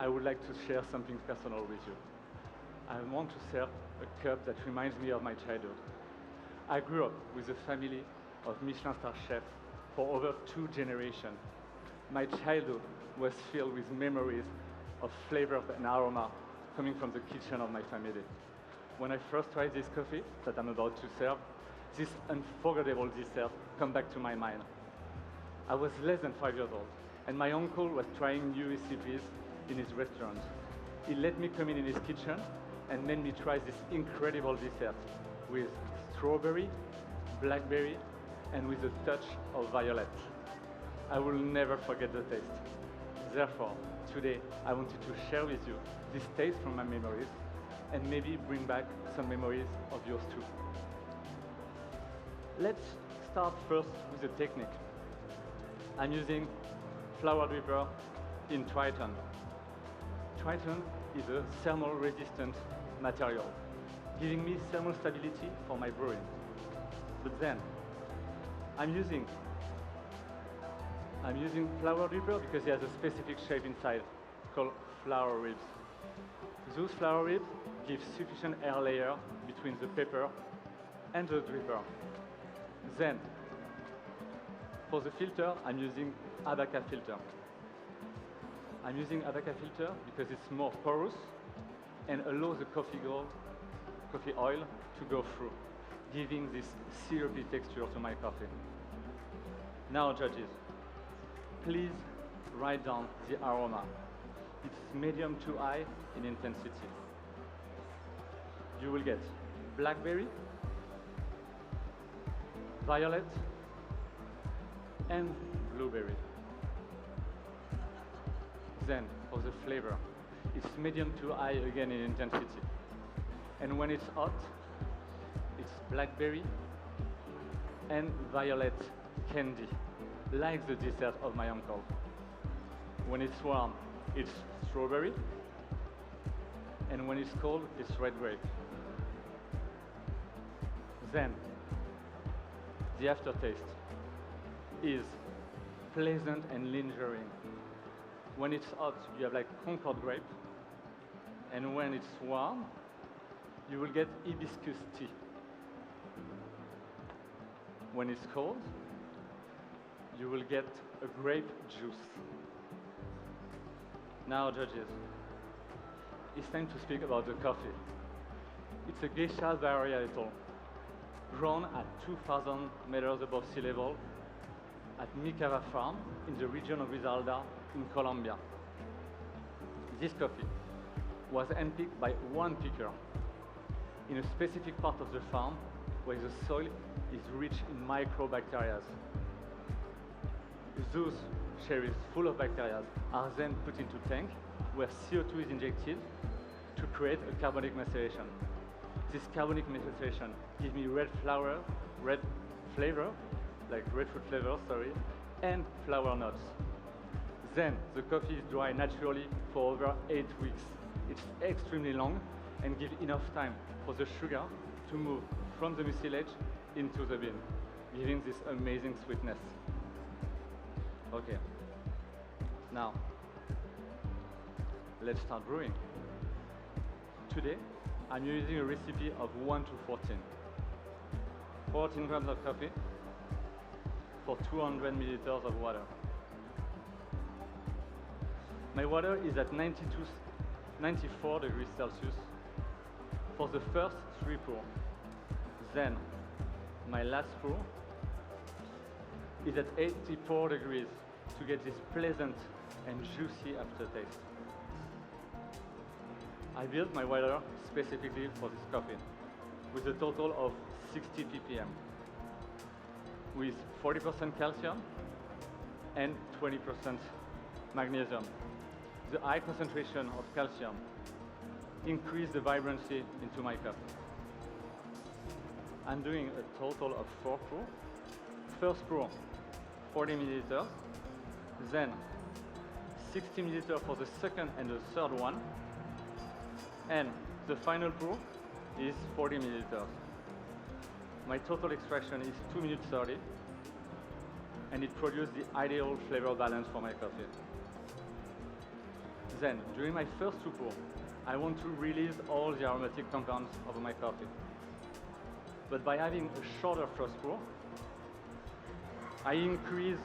I would like to share something personal with you. I want to serve a cup that reminds me of my childhood. I grew up with a family of Michelin star chefs for over 2 generations. My childhood was filled with memories of flavors and aroma coming from the kitchen of my family. When I first tried this coffee that I'm about to serve, this unforgettable dessert come back to my mind. I was less than 5 years old, and my uncle was trying new recipes in his restaurant. He let me come in his kitchen and made me try this incredible dessert with strawberry, blackberry, and with a touch of violet. I will never forget the taste. Therefore, today I wanted to share with you this taste from my memories and maybe bring back some memories of yours too. Let's start first with the technique. I'm using flour dripper in Triton. Triton is a thermal resistant material, giving me thermal stability for my brewing. But then, I'm using flour dripper because it has a specific shape inside called flour ribs. Those flour ribs give sufficient air layer between the paper and the dripper. Then, for the filter, I'm using Abaca filter. I'm using Abaca filter because it's more porous and allows the coffee oil to go through, giving this syrupy texture to my coffee. Now, judges, please write down the aroma. It's medium to high in intensity. You will get blackberry, violet, and blueberry. Then, for the flavor, it's medium to high again in intensity. And when it's hot, it's blackberry and violet candy, like the dessert of my uncle. When it's warm, it's strawberry, and when it's cold, it's red grape. Then, the aftertaste is pleasant and lingering. When it's hot, you have like Concord grape, and when it's warm, you will get hibiscus tea. When it's cold, you will get a grape juice. Now, judges, it's time to speak about the coffee. It's a geisha varietal, grown at 2,000 meters above sea level at Micava Farm in the region of Risaralda in Colombia. This coffee was handpicked by one picker in a specific part of the farm where the soil is rich in microbacteria. Those cherries full of bacteria are then put into tank where CO2 is injected to create a carbonic maceration. This carbonic maceration gives me red flavor, like grapefruit flavor, and flower notes. Then the coffee is dry naturally for over 8 weeks. It's extremely long and gives enough time for the sugar to move from the mucilage into the bean, giving this amazing sweetness. Okay, now let's start brewing. Today, I'm using a recipe of 1 to 14. 14 grams of coffee for 200 milliliters of water. My water is at 94 degrees Celsius for the first 3 pour. Then, my last pour is at 84 degrees to get this pleasant and juicy aftertaste. I built my water specifically for this coffee with a total of 60 ppm with 40% calcium and 20% magnesium. The high concentration of calcium increased the vibrancy into my cup. I'm doing a total of 4 pour. First pour, 40 milliliters, then 60 milliliters for the second and the third one, and the final pour is 40 milliliters. My total extraction is 2 minutes 30, and it produced the ideal flavor balance for my coffee. then, during my first two pours, I want to release all the aromatic compounds of my coffee. But by having a shorter first pour, I increase